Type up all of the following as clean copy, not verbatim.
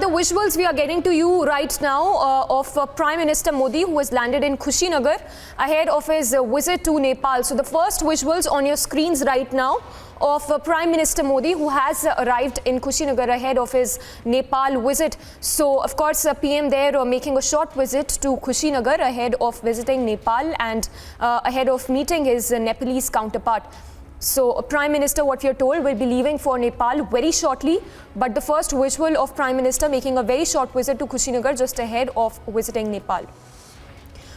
visuals we are getting to you right now of Prime Minister Modi, who has landed in Kushinagar ahead of his visit to Nepal. So the first visuals on your screens right now of Prime Minister Modi, who has arrived in Kushinagar ahead of his Nepal visit. So of course PM there making a short visit to Kushinagar ahead of visiting Nepal and ahead of meeting his Nepalese counterpart. So Prime Minister, what we are told, will be leaving for Nepal very shortly, but the first visual of Prime Minister making a very short visit to Kushinagar just ahead of visiting Nepal.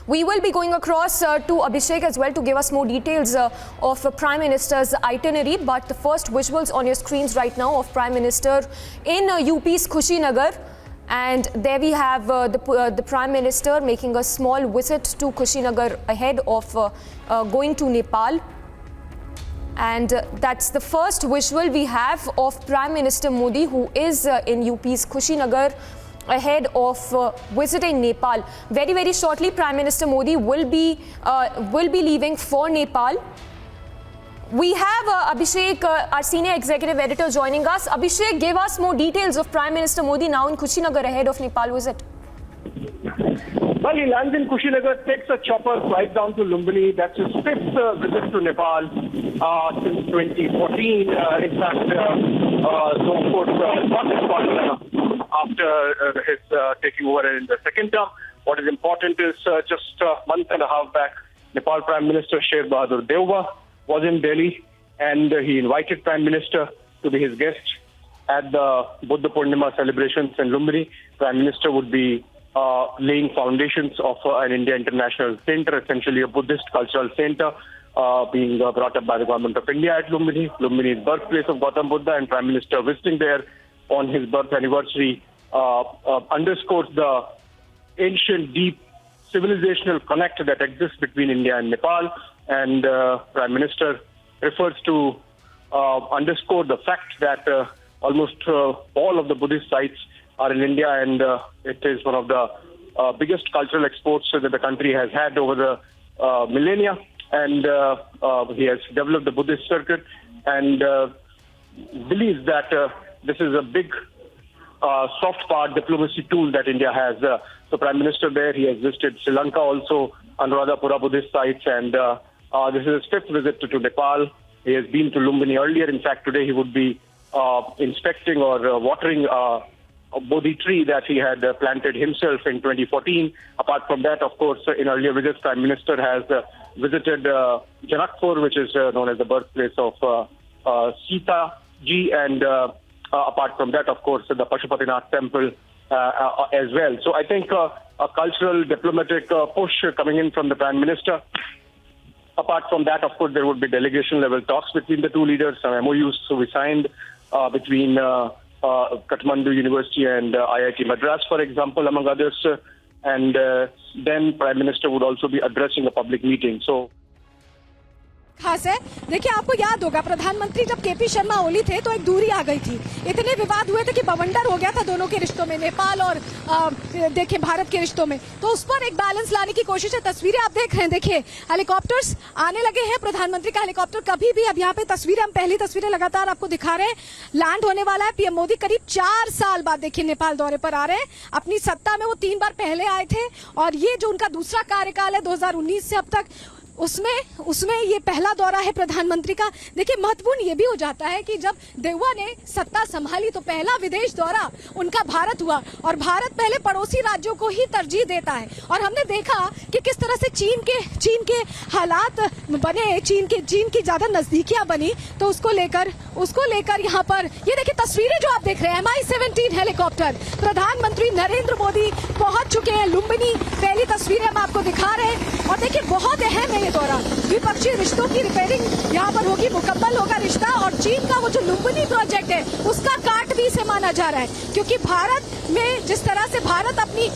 We will be going across to Abhishek as well to give us more details of Prime Minister's itinerary, but the first visuals on your screens right now of Prime Minister in UP's Kushinagar. And there we have the Prime Minister making a small visit to Kushinagar ahead of going to Nepal. And that's the first visual we have of Prime Minister Modi, who is in UP's Kushinagar ahead of visiting Nepal. Very, very shortly, Prime Minister Modi will be leaving for Nepal. We have Abhishek, our senior executive editor, joining us. Abhishek, give us more details of Prime Minister Modi now in Kushinagar ahead of Nepal visit. Well, he lands in Kushinagar, takes a chopper flight down to Lumbini. That's his fifth visit to Nepal since 2014. In fact, Zompur got his partner after his taking over in the second term. What is important is just a month and a half back, Nepal Prime Minister Sher Bahadur Deuba was in Delhi, and he invited Prime Minister to be his guest at the Buddha Purnima celebrations in Lumbini. Prime Minister would be laying foundations of an India International Center, essentially a Buddhist cultural center being brought up by the government of India at Lumbini. Lumbini is birthplace of Gautam Buddha, and Prime Minister visiting there on his birth anniversary underscores the ancient, deep civilizational connect that exists between India and Nepal. And Prime Minister refers to underscore the fact that almost all of the Buddhist sites are in India, and it is one of the biggest cultural exports that the country has had over the millennia. And he has developed the Buddhist circuit and believes that this is a big soft power diplomacy tool that India has. So Prime Minister there, he has visited Sri Lanka also, Anuradhapura Buddhist sites, and this is his fifth visit to Nepal. He has been to Lumbini earlier. In fact, today he would be inspecting or watering a Bodhi tree that he had planted himself in 2014. Apart from that, of course, in earlier visits, Prime Minister has visited Janakpur, which is known as the birthplace of Sita Ji, and apart from that, of course, the Pashupatinath temple as well. So I think a cultural, diplomatic push coming in from the Prime Minister. Apart from that, of course, there would be delegation-level talks between the two leaders. Some MOUs we signed between Kathmandu University and IIT Madras, for example, among others. And then Prime Minister would also be addressing a public meeting. So खास है। देखिए, आपको याद होगा प्रधानमंत्री जब KP Sharma Oli थे तो एक दूरी आ गई थी, इतने विवाद हुए थे कि बवंडर हो गया था दोनों के रिश्तों में, नेपाल और देखिए भारत के रिश्तों में। तो उस पर एक बैलेंस लाने की कोशिश है। तस्वीरें आप देख रहे हैं, देखिए हेलीकॉप्टर्स आने लगे हैं। प्रधानमंत्री का हेलीकॉप्टर कभी भी, अब यहाँ पे तस्वीरें, हम पहली तस्वीरें लगातार आपको दिखा रहे हैं, लैंड होने वाला है। पीएम मोदी करीब 4 साल बाद देखिए नेपाल दौरे पर आ रहे हैं। अपनी सत्ता में वो 3 बार पहले आए थे, और ये जो उनका दूसरा कार्यकाल है 2019 से अब तक, उसमें ये पहला दौरा है प्रधानमंत्री का। देखिए, महत्वपूर्ण ये भी हो जाता है कि जब देउवा ने सत्ता संभाली तो पहला विदेश दौरा उनका भारत हुआ, और भारत पहले पड़ोसी राज्यों को ही तरजीह देता है। और हमने देखा कि किस तरह से चीन के हालात बने, चीन की ज्यादा नजदीकियां बनी, तो उसको लेकर यहाँ पर ये देखिए तस्वीरें जो आप देख रहे हैं, MI-17 हेलीकॉप्टर, प्रधानमंत्री नरेंद्र मोदी पहुंच चुके हैं लुम्बिनी। पहली तस्वीरें हम आपको दिखा रहे हैं, और देखिए बहुत अहम है ये दौरा। द्विपक्षीय रिश्तों की रिपेयरिंग यहाँ पर होगी, मुकम्मल होगा रिश्ता, और चीन का वो जो लुम्बिनी प्रोजेक्ट है उसका काट भी इसे माना जा रहा है, क्योंकि भारत में जिस तरह से भारत अपनी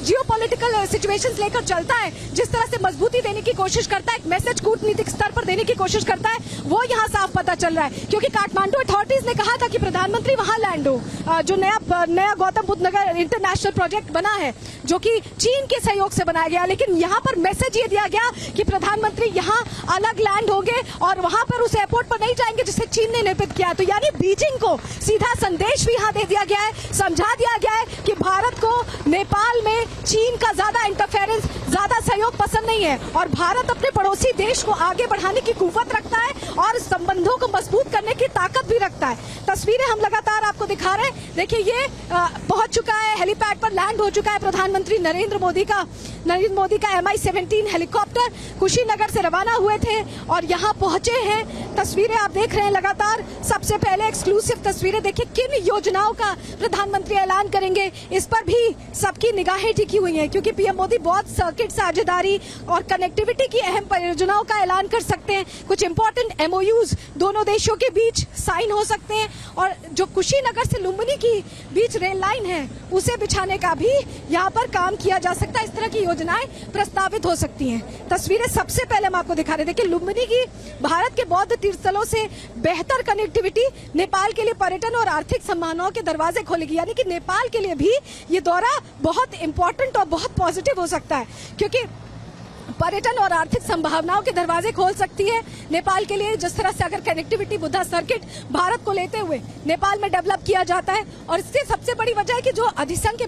जियोपॉलिटिकल सिचुएशंस लेकर चलता है, जिस तरह से मजबूती देने की कोशिश करता है, एक मैसेज कूटनीतिक स्तर पर देने की कोशिश करता है, वो यहाँ साफ पता चल रहा है। क्योंकि काठमांडू अथॉरिटीज ने कहा था कि प्रधानमंत्री वहां लैंड हो। जो नया गौतम बुद्ध नगर इंटरनेशनल प्रोजेक्ट बना है, जो कि चीन के सहयोग से बनाया गया, लेकिन यहाँ पर मैसेज ये दिया गया कि प्रधानमंत्री यहाँ अलग लैंड होंगे और वहां पर उस एयरपोर्ट पर नहीं जाएंगे जिसे चीन ने निर्मित किया। तो यानी बीजिंग को सीधा संदेश भी यहाँ दे दिया गया है, समझा दिया गया है कि भारत को नेपाल में चीन का ज्यादा इंटरफेरेंस, ज्यादा सहयोग पसंद नहीं है और भारत अपने पड़ोसी देश को आगे बढ़ाने की कुव्वत रखता है और संबंधों को मजबूत करने की ताकत भी रखता है। तस्वीरें हम लगातार आपको दिखा रहे हैं। देखिए, ये पहुंच चुका है, हेलीपैड पर लैंड हो चुका है प्रधानमंत्री नरेंद्र मोदी का MI-17 हेलीकॉप्टर कुशीनगर से रवाना हुए थे और यहाँ पहुंचे हैं। तस्वीरें आप देख रहे हैं लगातार। सबसे पहले एक्सक्लूसिव तस्वीरें देखिए, किन योजनाओं का प्रधानमंत्री ऐलान करेंगे, इस पर भी सबकी निगाहें टिकी हुई हैं, क्योंकि पीएम मोदी बहुत सर्किट साझेदारी और कनेक्टिविटी की अहम परियोजनाओं का ऐलान कर सकते हैं। कुछ इंपॉर्टेंट MOUs दोनों देशों के बीच साइन हो सकते हैं और जो कुशीनगर से लुम्बिनी की बीच रेल लाइन है उसे बिछाने का भी यहाँ पर काम किया जा सकता है। इस तरह की योजनाएं प्रस्तावित हो सकती हैं। तस्वीरें सबसे पहले हम आपको दिखा रहे हैं। देखिए, लुम्बिनी की भारत के बौद्ध तीर्थस्थलों से बेहतर कनेक्टिविटी नेपाल के लिए पर्यटन और आर्थिक संभावनाओं के दरवाजे खोलेगी। यानी कि नेपाल के लिए भी ये दौरा बहुत इंपॉर्टेंट और बहुत पॉजिटिव हो सकता है, क्योंकि पर्यटन और आर्थिक संभावनाओं के दरवाजे खोल सकती है नेपाल के लिए। जिस तरह से अगर कनेक्टिविटी बुद्धा सर्किट भारत को लेते हुए नेपाल में डेवलप किया जाता है, और इससे सबसे बड़ी वजह है कि जो अधिसंख्य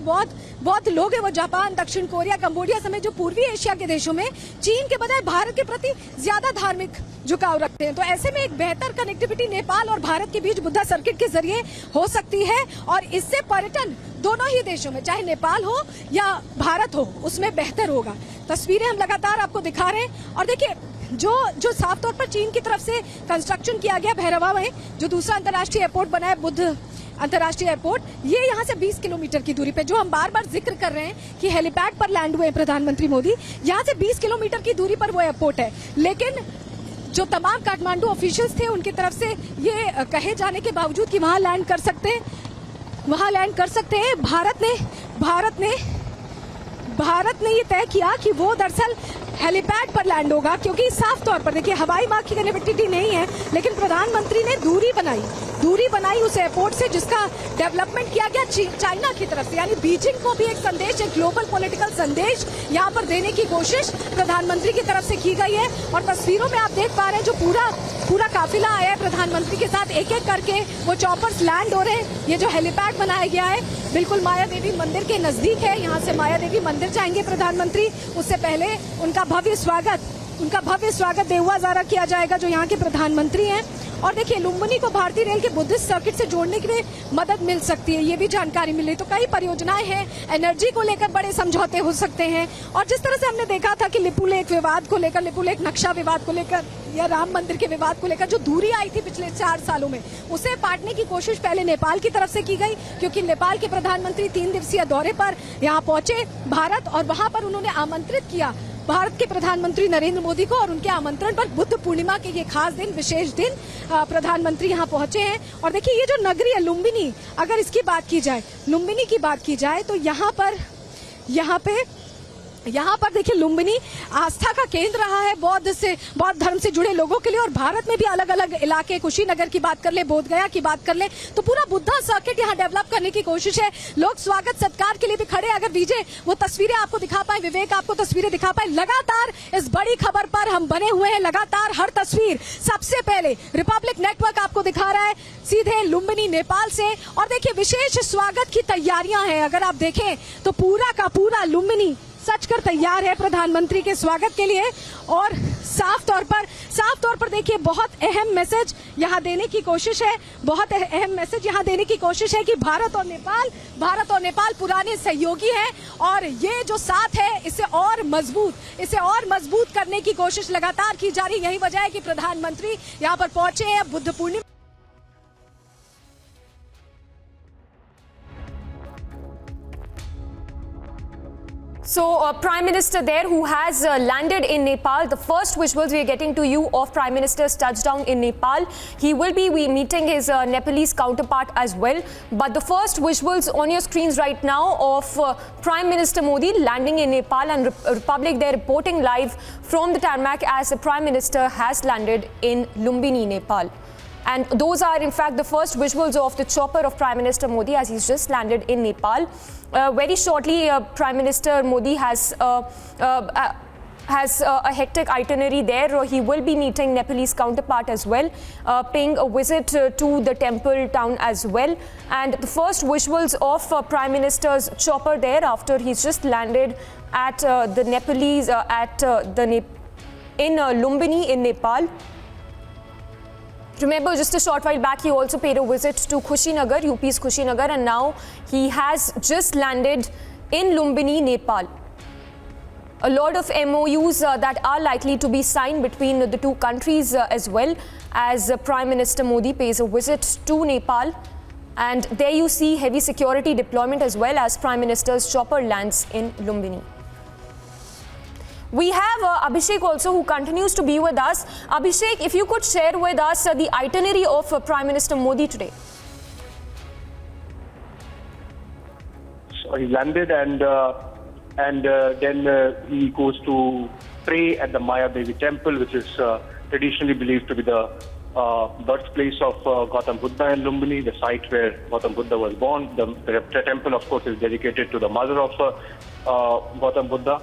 बौद्ध लोग हैं वो जापान, दक्षिण कोरिया, कंबोडिया समेत जो पूर्वी एशिया के देशों में चीन के बजाय भारत के प्रति ज्यादा धार्मिक झुकाव रखते हैं। तो ऐसे में एक बेहतर कनेक्टिविटी नेपाल और भारत के बीच बुद्धा सर्किट के जरिए हो सकती है और इससे पर्यटन दोनों ही देशों में, चाहे नेपाल हो या भारत हो, उसमें बेहतर होगा। तस्वीरें हम लगातार आपको दिखा रहे हैं और देखिए, जो साफ तौर पर चीन की तरफ से कंस्ट्रक्शन किया गया भैरवा में, जो दूसरा अंतर्राष्ट्रीय एयरपोर्ट बना है, बुद्ध अंतर्राष्ट्रीय एयरपोर्ट, ये यहाँ से 20 किलोमीटर की दूरी पे, जो हम बार बार जिक्र कर रहे हैं कि हेलीपैड पर लैंड हुए प्रधानमंत्री मोदी, यहाँ से 20 किलोमीटर की दूरी पर वो एयरपोर्ट है। लेकिन जो तमाम काठमांडू ऑफिशियल्स थे उनकी तरफ से ये कहे जाने के बावजूद कि वहाँ लैंड कर सकते हैं, भारत ने ये तय किया कि वो दरअसल हेलीपैड पर लैंड होगा, क्योंकि साफ तौर पर देखिए, हवाई मार्ग की कनेक्टिविटी नहीं है, लेकिन प्रधानमंत्री ने दूरी बनाई उस एयरपोर्ट से, जिसका डेवलपमेंट किया गया चाइना की तरफ से। यानी बीजिंग को भी एक संदेश, एक ग्लोबल पॉलिटिकल संदेश यहाँ पर देने की कोशिश प्रधानमंत्री की तरफ से की गई है। और तस्वीरों में आप देख पा रहे हैं, जो पूरा काफिला आया है प्रधानमंत्री के साथ, एक एक करके वो चॉपर्स लैंड हो रहे हैं। ये जो हेलीपैड बनाया गया है बिल्कुल माया देवी मंदिर के नजदीक है। यहाँ से माया देवी मंदिर जाएंगे प्रधानमंत्री, उससे पहले उनका भव्य स्वागत देहुआजारा किया जाएगा, जो यहाँ के प्रधानमंत्री हैं। और देखिए, लुम्बिनी को भारतीय रेल के बुद्धिस्ट सर्किट से जोड़ने के लिए मदद मिल सकती है, ये भी जानकारी मिली। तो कई परियोजनाएं हैं, एनर्जी को लेकर बड़े समझौते हो सकते हैं। और जिस तरह से हमने देखा था कि लिपुलेख विवाद को लेकर, लिपुलेख नक्शा विवाद को लेकर या राम मंदिर के विवाद को लेकर जो दूरी आई थी पिछले 4 सालों में, उसे पाटने की कोशिश पहले नेपाल की तरफ से की गई, क्योंकि नेपाल के प्रधानमंत्री 3 दिवसीय दौरे पर यहाँ पहुंचे भारत, और वहां पर उन्होंने आमंत्रित किया भारत के प्रधानमंत्री नरेंद्र मोदी को, और उनके आमंत्रण पर बुद्ध पूर्णिमा के ये खास दिन, विशेष दिन, प्रधानमंत्री यहाँ पहुंचे हैं। और देखिए, ये जो नगरी है लुम्बिनी, अगर इसकी बात की जाए, लुम्बिनी की बात की जाए, तो यहाँ पर देखिए, लुम्बिनी आस्था का केंद्र रहा है बौद्ध धर्म से जुड़े लोगों के लिए। और भारत में भी अलग अलग इलाके, कुशीनगर की बात कर ले, बोधगया की बात कर ले, तो पूरा बुद्धा सर्किट यहाँ डेवलप करने की कोशिश है। लोग स्वागत सत्कार के लिए भी खड़े। अगर विजय वो तस्वीरें आपको दिखा पाए, विवेक आपको तस्वीरें दिखा पाए, लगातार इस बड़ी खबर पर हम बने हुए हैं, लगातार हर तस्वीर सबसे पहले रिपब्लिक नेटवर्क आपको दिखा रहा है सीधे लुम्बिनी नेपाल से। और देखिए, विशेष स्वागत की तैयारियां हैं। अगर आप देखें तो पूरा का पूरा लुम्बिनी सचकर तैयार है प्रधानमंत्री के स्वागत के लिए। और साफ तौर पर देखिए, बहुत अहम मैसेज यहाँ देने की कोशिश है, कि भारत और नेपाल पुराने सहयोगी हैं, और ये जो साथ है इसे और मजबूत करने की कोशिश लगातार की जा रही है। यही वजह है कि प्रधानमंत्री यहाँ पर पहुंचे हैं Buddha Purnima. So, Prime Minister there who has landed in Nepal. The first visuals we are getting to you of Prime Minister's touchdown in Nepal. He will be meeting his Nepalese counterpart as well. But the first visuals on your screens right now of Prime Minister Modi landing in Nepal, and Republic there reporting live from the tarmac as the Prime Minister has landed in Lumbini, Nepal. And those are in fact the first visuals of the chopper of Prime Minister Modi as he's just landed in Nepal. Very shortly, Prime Minister Modi has a hectic itinerary there. He will be meeting Nepalese counterpart as well, paying a visit to the temple town as well. And the first visuals of Prime Minister's chopper there after he's just landed at the Nepalese in Lumbini in Nepal. Remember, just a short while back, he also paid a visit to Kushinagar, UP's Kushinagar, and now he has just landed in Lumbini, Nepal. A lot of MOUs that are likely to be signed between the two countries as well, as Prime Minister Modi pays a visit to Nepal. And there you see heavy security deployment as well as Prime Minister's chopper lands in Lumbini. We have Abhishek also who continues to be with us. Abhishek, if you could share with us the itinerary of Prime Minister Modi today. So he landed and then he goes to pray at the Maya Devi temple, which is traditionally believed to be the birthplace of Gautam Buddha in Lumbini, the site where Gautam Buddha was born. The temple, of course, is dedicated to the mother of Gautam Buddha.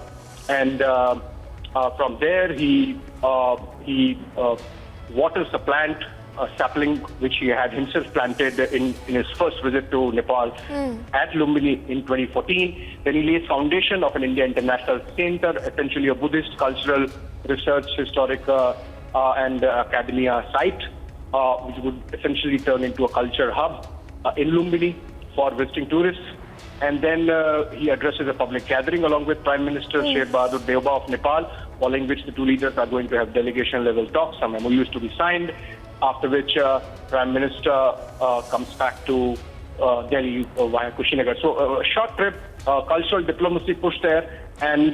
And from there, he waters the plant, a sapling which he had himself planted in his first visit to Nepal at Lumbini in 2014. Then he lays foundation of an India International Center, essentially a Buddhist cultural research, historic and academia site, which would essentially turn into a culture hub in Lumbini for visiting tourists. And then he addresses a public gathering along with Prime Minister Sher Bahadur Deuba of Nepal, following which the two leaders are going to have delegation-level talks, some MOUs to be signed, after which Prime Minister comes back to Delhi via Kushinagar. So a short trip, cultural diplomacy push there, and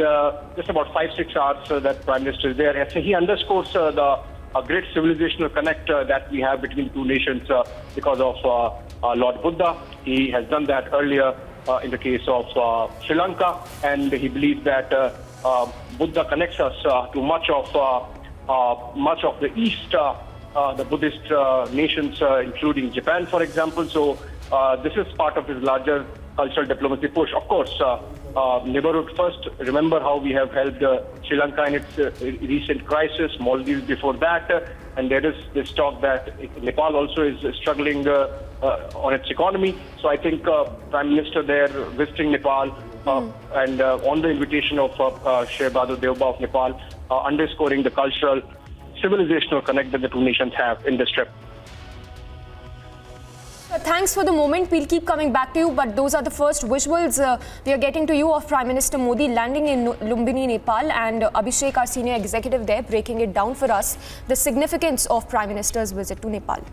just about 5-6 hours that Prime Minister is there. So he underscores a great civilizational connect that we have between the two nations because of Lord Buddha. He has done that earlier in the case of Sri Lanka, and he believes that Buddha connects us to much of the East, the Buddhist nations, including Japan, for example. So this is part of his larger cultural diplomacy push. Of course, neighborhood first. Remember how we have helped Sri Lanka in its recent crisis, Maldives before that, and there is this talk that Nepal also is struggling on its economy. So I think Prime Minister there visiting Nepal and on the invitation of Sher Bahadur Deuba of Nepal, underscoring the cultural, civilizational connect that the two nations have in this trip. Thanks for the moment. We'll keep coming back to you, but those are the first visuals we are getting to you of Prime Minister Modi landing in Lumbini, Nepal, and Abhishek, our senior executive there, breaking it down for us, the significance of Prime Minister's visit to Nepal.